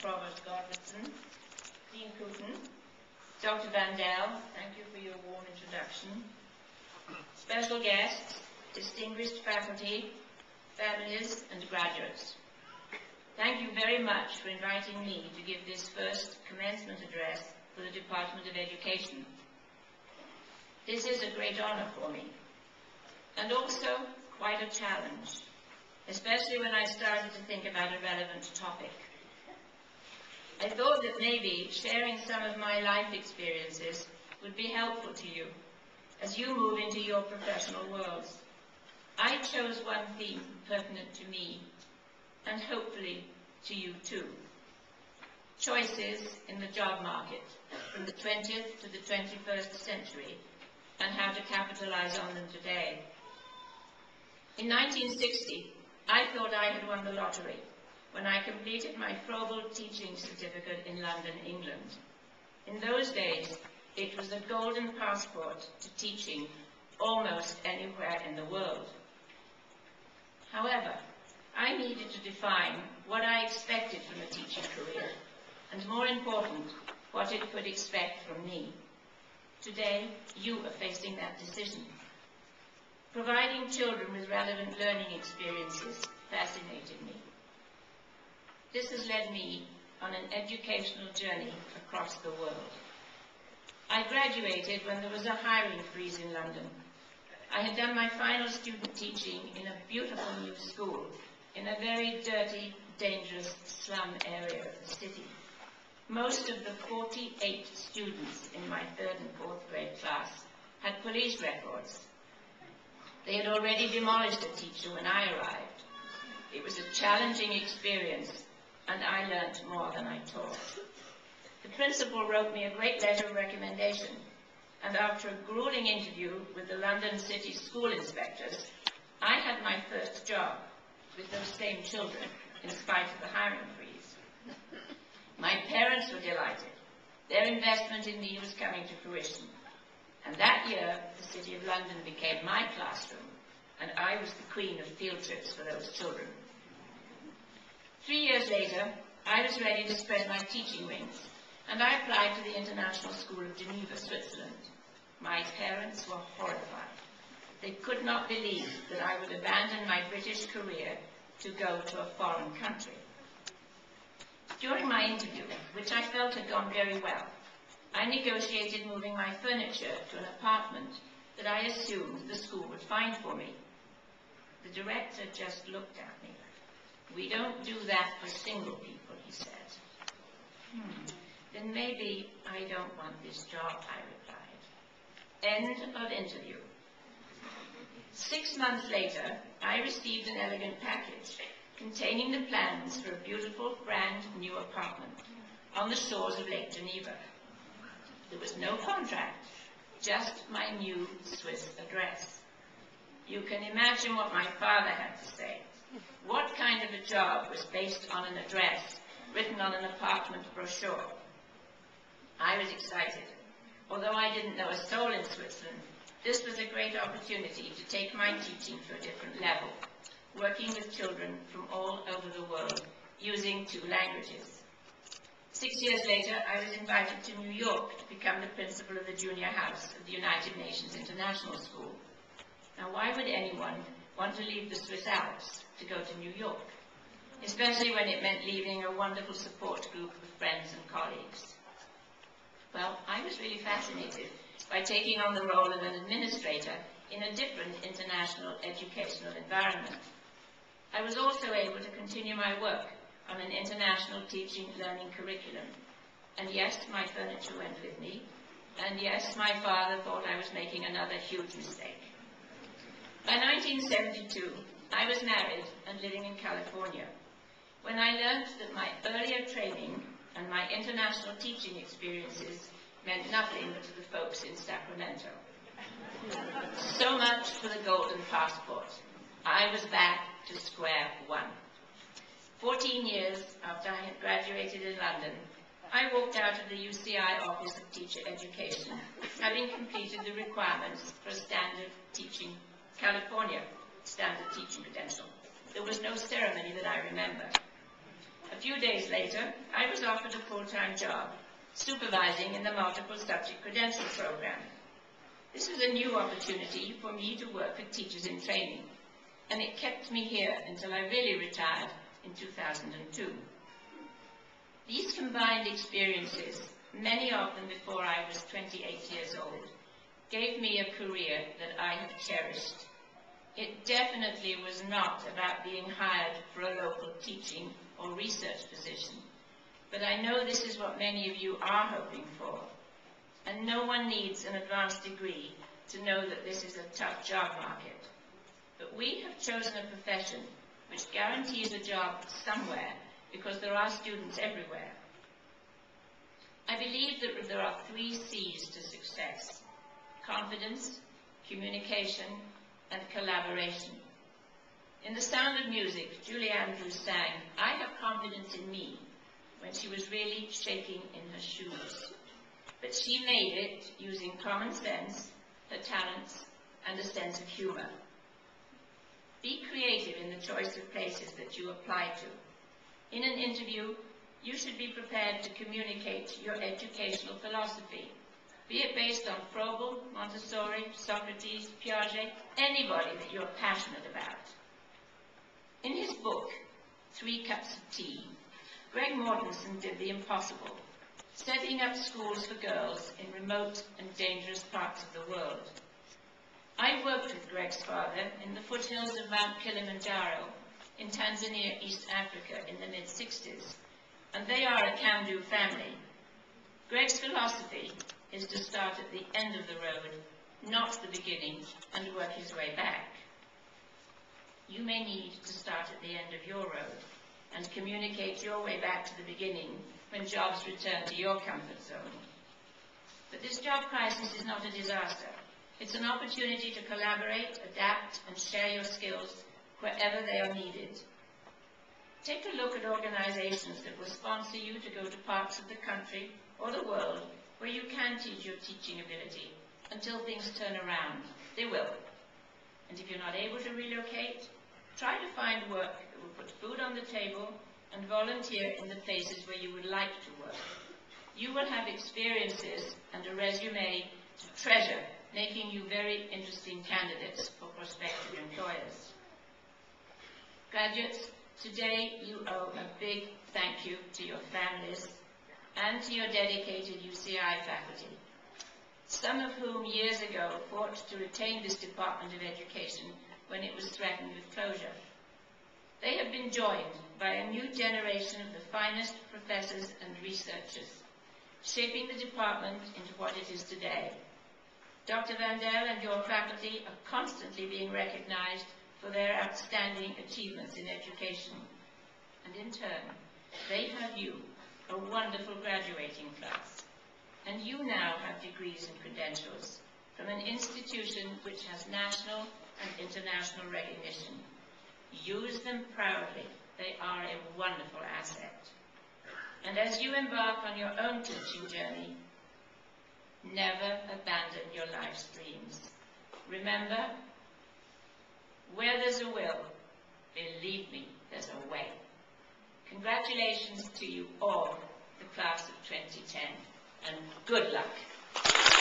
Provost Godwinson, Dean Cooten, Dr. Van Dell, thank you for your warm introduction, special guests, distinguished faculty, families, and graduates. Thank you very much for inviting me to give this first commencement address for the Department of Education. This is a great honor for me, and also quite a challenge, especially when I started to think about a relevant topic. I thought that maybe sharing some of my life experiences would be helpful to you as you move into your professional worlds. I chose one theme pertinent to me, and hopefully to you too. Choices in the job market from the 20th to the 21st century, and how to capitalize on them today. In 1960, I thought I had won the lottery when I completed my Froebel teaching certificate in London, England. In those days, it was a golden passport to teaching almost anywhere in the world. However, I needed to define what I expected from a teaching career, and more important, what it could expect from me. Today, you are facing that decision. Providing children with relevant learning experiences fascinated me. This has led me on an educational journey across the world. I graduated when there was a hiring freeze in London. I had done my final student teaching in a beautiful new school in a very dirty, dangerous slum area of the city. Most of the 48 students in my 3rd and 4th grade class had police records. They had already demolished a teacher when I arrived. It was a challenging experience, and I learnt more than I taught. The principal wrote me a great letter of recommendation, and after a grueling interview with the London City school inspectors, I had my first job with those same children, in spite of the hiring freeze. My parents were delighted. Their investment in me was coming to fruition. And that year, the City of London became my classroom, and I was the queen of field trips for those children. 3 years later, I was ready to spread my teaching wings, and I applied to the International School of Geneva, Switzerland. My parents were horrified. They could not believe that I would abandon my British career to go to a foreign country. During my interview, which I felt had gone very well, I negotiated moving my furniture to an apartment that I assumed the school would find for me. The director just looked at me. "We don't do that for single people," he said. "Then maybe I don't want this job," I replied. End of interview. 6 months later, I received an elegant package containing the plans for a beautiful, brand new apartment on the shores of Lake Geneva. There was no contract, just my new Swiss address. You can imagine what my father had to say. What kind of a job was based on an address written on an apartment brochure? I was excited. Although I didn't know a soul in Switzerland, this was a great opportunity to take my teaching to a different level, working with children from all over the world, using 2 languages. 6 years later, I was invited to New York to become the principal of the junior house of the United Nations International School. Now, why would anyone want to leave the Swiss Alps to go to New York, especially when it meant leaving a wonderful support group of friends and colleagues? Well, I was really fascinated by taking on the role of an administrator in a different international educational environment. I was also able to continue my work on an international teaching learning curriculum. And yes, my furniture went with me. And yes, my father thought I was making another huge mistake. By 1972, I was married and living in California, when I learned that my earlier training and my international teaching experiences meant nothing to the folks in Sacramento. So much for the golden passport. I was back to square one. 14 years after I had graduated in London, I walked out of the UCI Office of Teacher Education, having completed the requirements for a California standard teaching credential. There was no ceremony that I remember. A A few days later, I was offered a full-time job, supervising in the multiple subject credential program. This was a new opportunity for me to work with teachers in training, and it kept me here until I really retired in 2002. These combined experiences, many of them before I was 28 years old, gave me a career that I have cherished. It definitely was not about being hired for a local teaching or research position, but I know this is what many of you are hoping for, and no one needs an advanced degree to know that this is a tough job market. But we have chosen a profession which guarantees a job somewhere because there are students everywhere. I believe that there are 3 C's to success: confidence, communication, and collaboration. In The Sound of Music, Julie Andrews sang, "I have confidence in me," when she was really shaking in her shoes. But she made it using common sense, her talents, and a sense of humor. Be creative in the choice of places that you apply to. In an interview, you should be prepared to communicate your educational philosophy, be it based on Froebel, Montessori, Socrates, Piaget, anybody that you're passionate about. In his book, 3 Cups of Tea, Greg Mortensen did the impossible, setting up schools for girls in remote and dangerous parts of the world. I worked with Greg's father in the foothills of Mount Kilimanjaro in Tanzania, East Africa in the mid-60s, and they are a can-do family. Greg's philosophy is to start at the end of the road, not the beginning, and work his way back. You may need to start at the end of your road and communicate your way back to the beginning when jobs return to your comfort zone. But this job crisis is not a disaster. It's an opportunity to collaborate, adapt, and share your skills wherever they are needed. Take a look at organizations that will sponsor you to go to parts of the country or the world where you can teach your teaching ability until things turn around. They will. And if you're not able to relocate, try to find work that will put food on the table and volunteer in the places where you would like to work. You will have experiences and a resume to treasure, making you very interesting candidates for prospective employers. Graduates, today you owe a big thank you to your families and to your dedicated UCI faculty, some of whom years ago fought to retain this Department of Education when it was threatened with closure. They have been joined by a new generation of the finest professors and researchers, shaping the department into what it is today. Dr. Vandel and your faculty are constantly being recognized for their outstanding achievements in education. And in turn, they have you, a wonderful graduating class. And you now have degrees and credentials from an institution which has national and international recognition. Use them proudly. They are a wonderful asset. And as you embark on your own teaching journey, never abandon your life's dreams. Remember, where there's a will, believe me, there's a way. Congratulations to you all, the class of 2010, and good luck.